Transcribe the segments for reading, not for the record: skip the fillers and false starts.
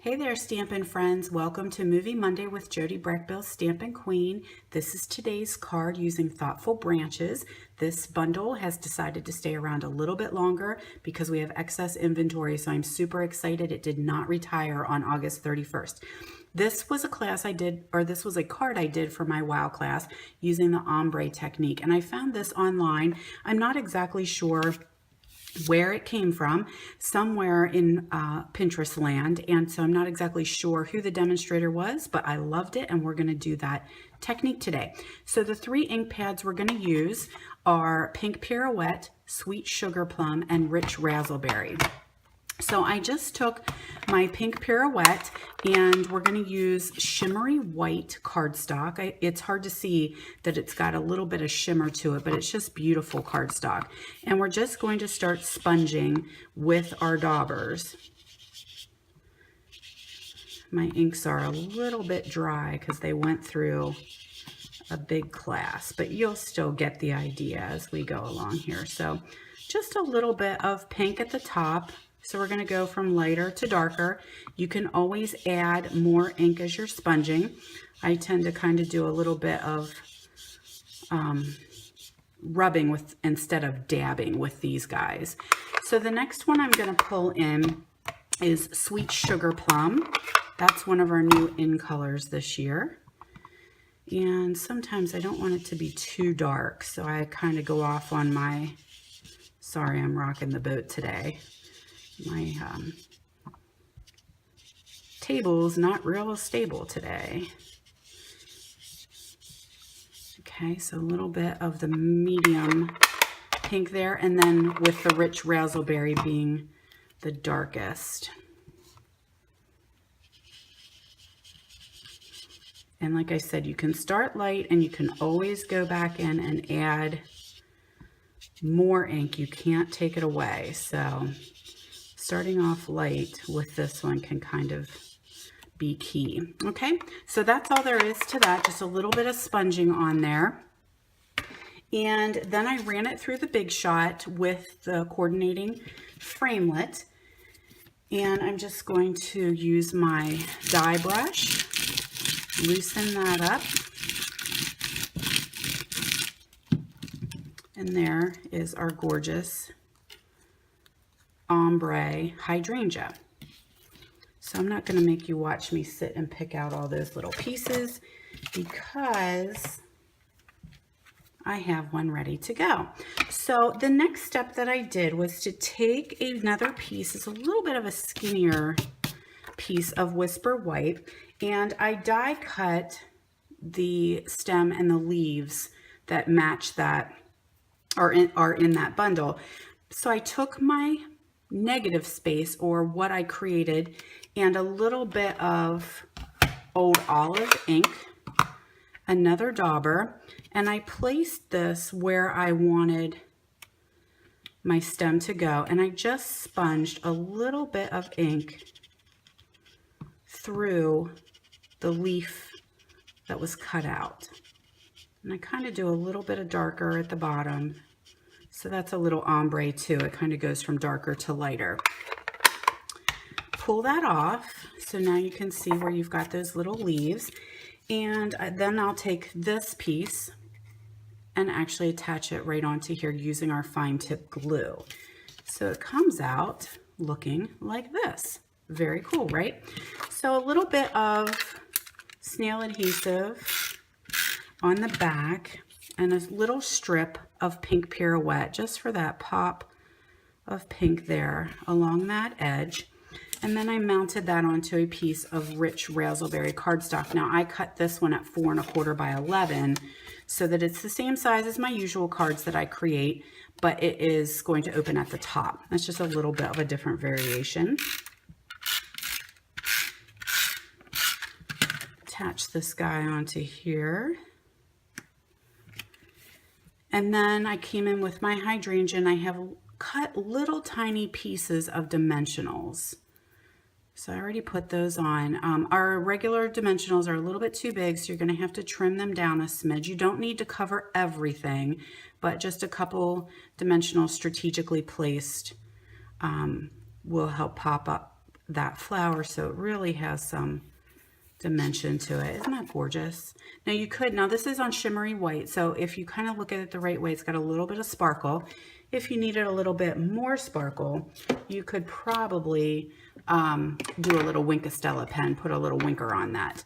Hey there, Stampin' friends. Welcome to Movie Monday with Jody Breckbill, Stampin' Queen. This is today's card using Thoughtful Branches. This bundle has decided to stay around a little bit longer because we have excess inventory, so I'm super excited. It did not retire on August 31st. This was a class I did, or this was a card I did for my WOW class using the ombre technique, and I found this online. I'm not exactly sure where it came from, somewhere in Pinterest land, and so I'm not exactly sure who the demonstrator was, but I loved it, and we're going to do that technique today. So the three ink pads we're going to use are Pink Pirouette, Sweet Sugar Plum, and Rich Razzleberry. So I just took my Pink Pirouette and we're going to use shimmery white cardstock. It's hard to see that it's got a little bit of shimmer to it, but it's just beautiful cardstock. And we're just going to start sponging with our daubers. My inks are a little bit dry because they went through a big class, but you'll still get the idea as we go along here. So just a little bit of pink at the top. So we're going to go from lighter to darker. You can always add more ink as you're sponging. I tend to kind of do a little bit of rubbing with instead of dabbing with these guys. So the next one I'm going to pull in is Sweet Sugar Plum. That's one of our new in colors this year. And sometimes I don't want it to be too dark, so I kind of go off on my, sorry, I'm rocking the boat today. My table's not real stable today. Okay, so a little bit of the medium pink there, and then with the Rich Razzleberry being the darkest. And like I said, you can start light and you can always go back in and add more ink. You can't take it away. So starting off light with this one can kind of be key. Okay, so that's all there is to that, just a little bit of sponging on there. And then I ran it through the Big Shot with the coordinating framelit. And I'm just going to use my die brush, loosen that up. And there is our gorgeous ombre hydrangea. So I'm not going to make you watch me sit and pick out all those little pieces because I have one ready to go. So the next step that I did was to take another piece. It's a little bit of a skinnier piece of Whisper White, and I die cut the stem and the leaves that match that are in that bundle. So I took my negative space, or what I created, and a little bit of Old Olive ink, another dauber, and I placed this where I wanted my stem to go, and I just sponged a little bit of ink through the leaf that was cut out. And I kind of do a little bit of darker at the bottom. So that's a little ombre too. It kind of goes from darker to lighter. Pull that off. So now you can see where you've got those little leaves. And then I'll take this piece and actually attach it right onto here using our fine tip glue. So it comes out looking like this. Very cool, right? So a little bit of snail adhesive on the back and a little strip of Pink Pirouette just for that pop of pink there along that edge. And then I mounted that onto a piece of Rich Razzleberry cardstock. Now I cut this one at 4 1/4 by 11 so that it's the same size as my usual cards that I create, but it is going to open at the top. That's just a little bit of a different variation. Attach this guy onto here. And then I came in with my hydrangea and I have cut little tiny pieces of dimensionals. So I already put those on. Our regular dimensionals are a little bit too big, so you're going to have to trim them down a smidge. You don't need to cover everything, but just a couple dimensionals strategically placed will help pop up that flower, so it really has some dimension to it. Isn't that gorgeous? Now you could, now this is on shimmery white, so if you kind of look at it the right way, it's got a little bit of sparkle. If you needed a little bit more sparkle, you could probably do a little Winkostella pen, put a little winker on that.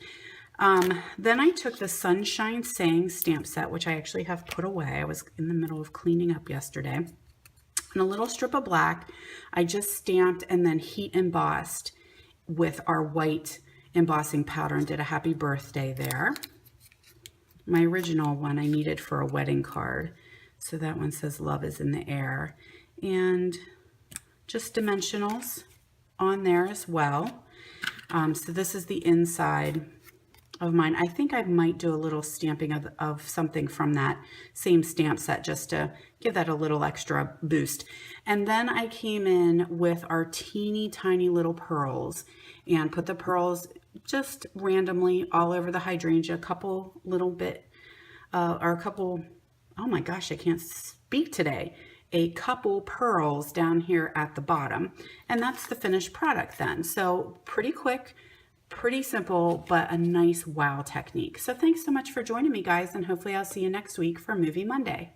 Then I took the Sunshine Saying stamp set, which I actually have put away. I was in the middle of cleaning up yesterday. And a little strip of black, I just stamped and then heat embossed with our white embossing powder and did a happy birthday there. My original one I needed for a wedding card. So that one says love is in the air. And just dimensionals on there as well. So this is the inside of mine. I think I might do a little stamping of something from that same stamp set just to give that a little extra boost. And then I came in with our teeny tiny little pearls and put the pearls just randomly all over the hydrangea, a couple little bit, or a couple, oh my gosh, I can't speak today. A couple pearls down here at the bottom. And that's the finished product then. So pretty quick, pretty simple, but a nice wow technique. So thanks so much for joining me, guys, and hopefully I'll see you next week for Movie Monday.